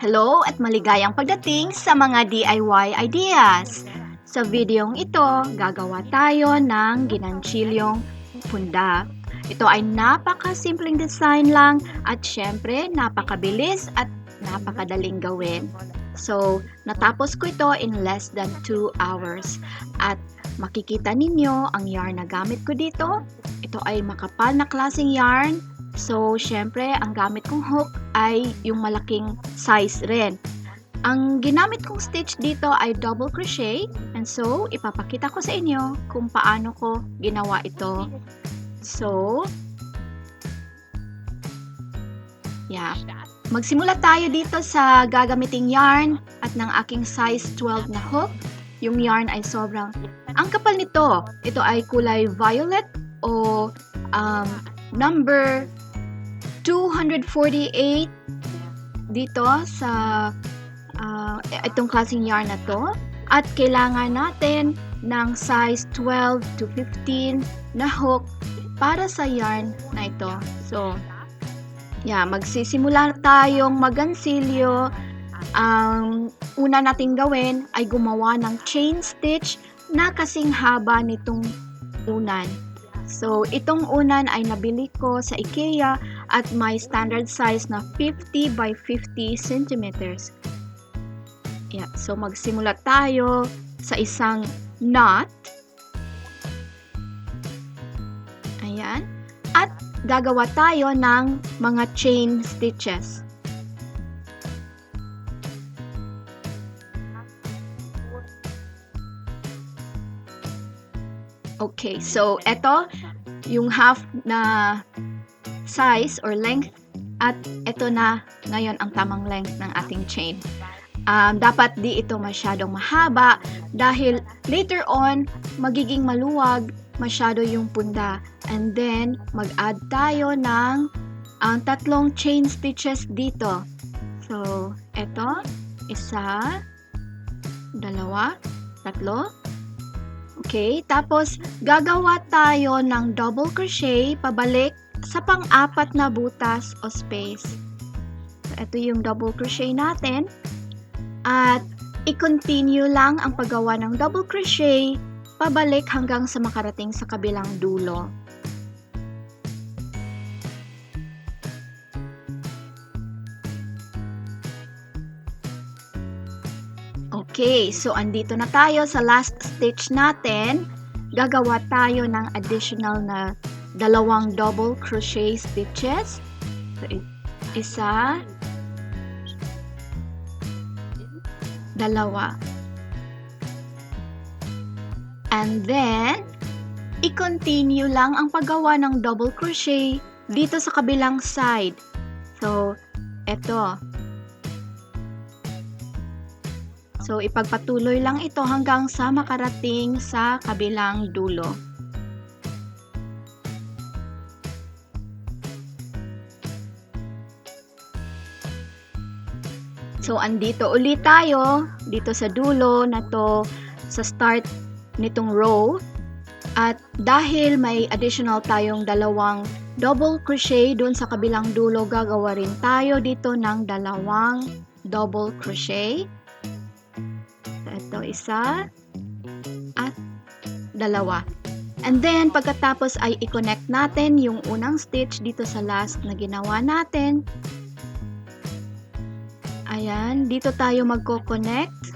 Hello at maligayang pagdating sa mga DIY ideas. Sa videong ito, gagawa tayo ng ginantsilyong punda. Ito ay napakasimpleng design lang at syempre napakabilis at napakadaling gawin. So, natapos ko ito in less than 2 hours. At makikita ninyo ang yarn na gamit ko dito. Ito ay makapal na klaseng yarn. So, syempre, ang gamit kong hook ay yung malaking size rin. Ang ginamit kong stitch dito ay double crochet. And so, ipapakita ko sa inyo kung paano ko ginawa ito. So, yeah. Magsimula tayo dito sa gagamiting yarn at ng aking size 12 na hook. Yung yarn ay sobrang, ang kapal nito. Ito ay kulay violet o number 248 dito sa itong klaseng yarn na to. At kailangan natin ng size 12 to 15 na hook para sa yarn na ito. So, yeah, magsisimula tayong magantsilyo. Ang una nating gawin ay gumawa ng chain stitch na kasing haba nitong unan. So, itong unan ay nabili ko sa IKEA at may standard size na 50 by 50 centimeters. Yeah, so magsimula tayo sa isang knot. Ayan. At gagawa tayo ng mga chain stitches. Okay, so ito yung half na size or length at ito na ngayon ang tamang length ng ating chain. Dapat di ito masyadong mahaba dahil later on magiging maluwag masyado yung punda. And then mag-add tayo ng tatlong chain stitches dito. So, ito, isa, dalawa, tatlo. Okay, tapos gagawa tayo ng double crochet pabalik sa pang-apat na butas o space. So, ito yung double crochet natin. At i-continue lang ang paggawa ng double crochet pabalik hanggang sa makarating sa kabilang dulo. Okay, so andito na tayo sa last stitch natin. Gagawa tayo ng additional na dalawang double crochet stitches. So, isa, dalawa. And then, i-continue lang ang paggawa ng double crochet dito sa kabilang side. So, eto. So, ipagpatuloy lang ito hanggang sa makarating sa kabilang dulo. So, andito ulit tayo dito sa dulo na to sa start nitong row. At dahil may additional tayong dalawang double crochet dun sa kabilang dulo, gagawa rin tayo dito ng dalawang double crochet. Ito, isa at dalawa. And then, pagkatapos ay i-connect natin yung unang stitch dito sa last na ginawa natin. Ayan, dito tayo magko-connect.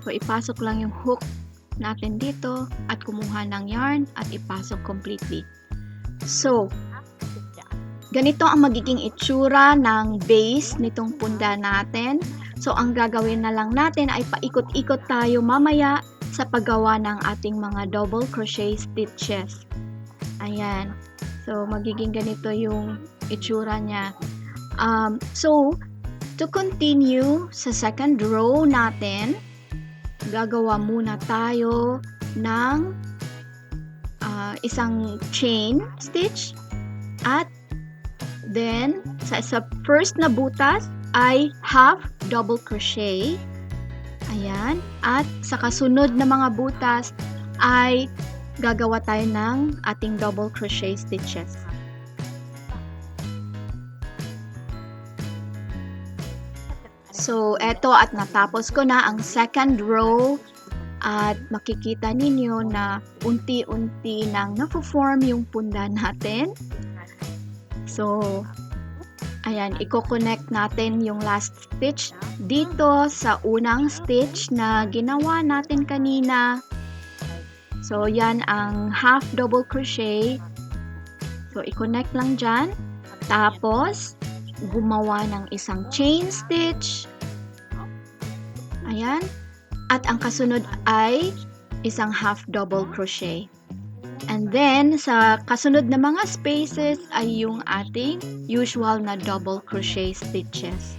So, ipasok lang yung hook natin dito at kumuha ng yarn at ipasok completely. So, ganito ang magiging itsura ng base nitong punda natin. So, ang gagawin na lang natin ay paikot-ikot tayo mamaya sa paggawa ng ating mga double crochet stitches. Ayan. So, magiging ganito yung itsura niya. So, to continue sa second row natin, gagawa muna tayo ng isang chain stitch at then sa first na butas ay half double crochet. Ayan. At sa kasunod na mga butas ay gagawa tayo ng ating double crochet stitches. So, eto at natapos ko na ang second row at makikita ninyo na unti-unti nang na-form yung punda natin. So, ayan, i-connect natin yung last stitch dito sa unang stitch na ginawa natin kanina. So, yan ang half double crochet. So, i-connect lang dyan. Tapos, gumawa ng isang chain stitch. Ayan. At ang kasunod ay isang half double crochet. And then, sa kasunod na mga spaces ay yung ating usual na double crochet stitches.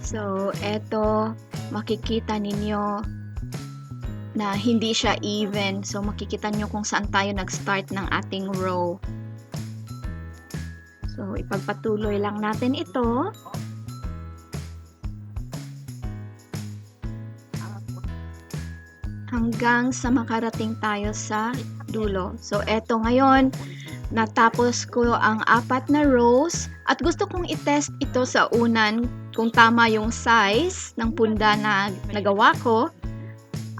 So, eto, makikita ninyo na hindi siya even. So, makikita nyo kung saan tayo nag-start ng ating row. So, ipagpatuloy lang natin ito. Hanggang sa makarating tayo sa dulo. So, eto ngayon, natapos ko ang 4 na rows at gusto kong i-test ito sa unan kung tama yung size ng punda na nagawa ko.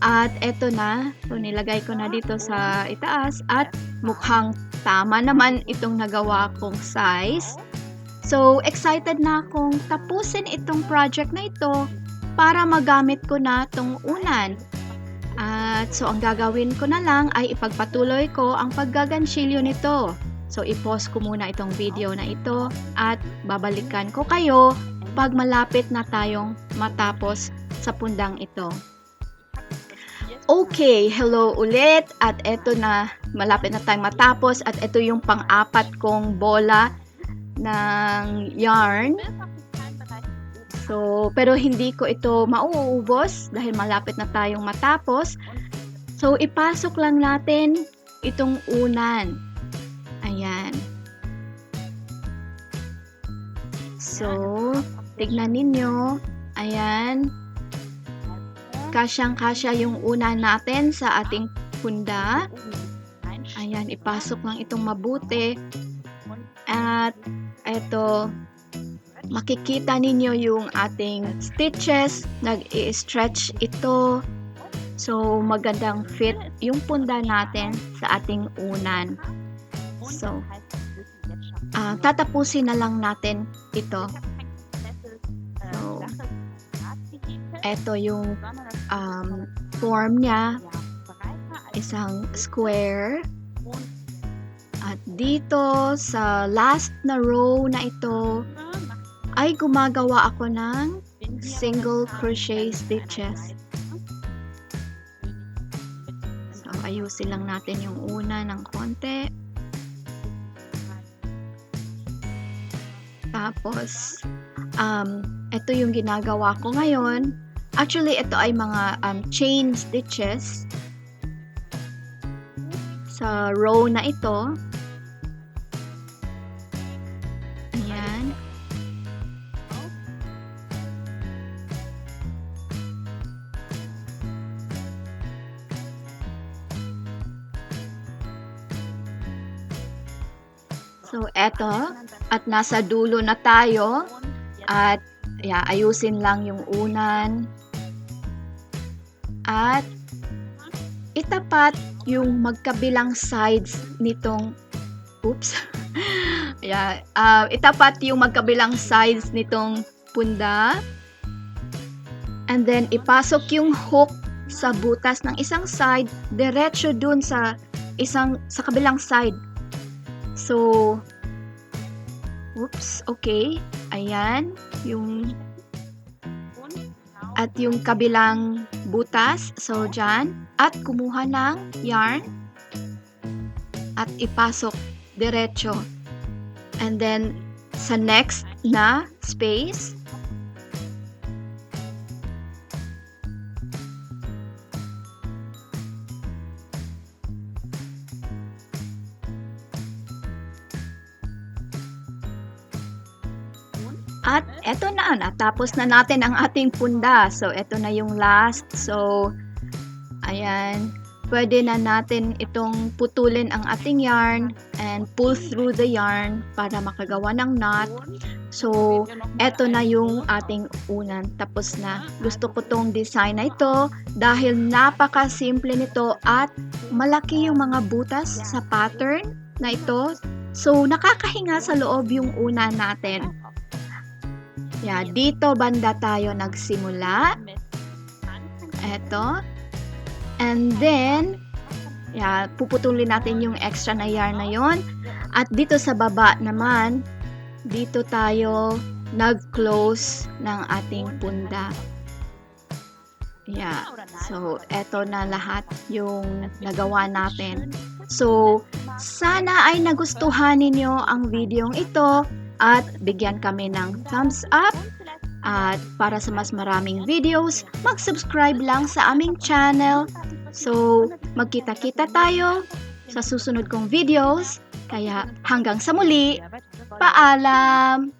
At eto na, so nilagay ko na dito sa itaas at mukhang tama naman itong nagawa kong size. So, excited na akong tapusin itong project na ito para magamit ko na itong unan. At so, ang gagawin ko na lang ay ipagpatuloy ko ang paggagantsilyo nito. So, i-pause ko muna itong video na ito at babalikan ko kayo pag malapit na tayong matapos sa pundang ito. Okay, hello ulit at eto na, malapit na tayong matapos at ito yung pang-4 kong bola ng yarn. So, pero hindi ko ito mauubos dahil malapit na tayong matapos. So, ipasok lang natin itong unan. Ayan. So, tignan ninyo. Ayan. Kasyang-kasya yung unan natin sa ating punda. Ayan, ipasok lang itong mabuti. At eto, makikita ninyo yung ating stitches. Nag-i-stretch ito. So, magandang fit yung punda natin sa ating unan. So, tatapusin na lang natin ito. So, eto yung form niya, isang square. At dito sa last na row na ito ay gumagawa ako ng single crochet stitches. So, ayusin lang natin yung una ng konti. Tapos, ito yung ginagawa ko ngayon. Actually, ito ay mga chain stitches sa row na ito. Ayan. So, eto. At nasa dulo na tayo. At ayusin lang yung unan. At itapat yung magkabilang sides nitong itapat yung magkabilang sides nitong punda. And then ipasok yung hook sa butas ng isang side, diretso dun sa kabilang side. So, okay. Ayan, at yung kabilang butas. So, dyan. At kumuha ng yarn. At ipasok diretso. And then, sa next na space, at eto na, natapos na natin ang ating punda. So, eto na yung last. So, ayan. pwede na natin itong putulin ang ating yarn and pull through the yarn para makagawa ng knot. So, eto na yung ating unan. Tapos na. Gusto ko tong design na ito dahil napaka-simple nito at malaki yung mga butas sa pattern na ito. So, nakakahinga sa loob yung unan natin. Yeah, dito banda tayo nagsimula. Eto. And then, puputulin natin yung extra na yarn na yon. At dito sa baba naman, dito tayo nag-close ng ating punda. Yeah. So, eto na lahat yung nagawa natin. So, sana ay nagustuhan ninyo ang videong ito at bigyan kami ng thumbs up. At para sa mas maraming videos, mag-subscribe lang sa aming channel. So, magkita-kita tayo sa susunod kong videos. Kaya hanggang sa muli, paalam!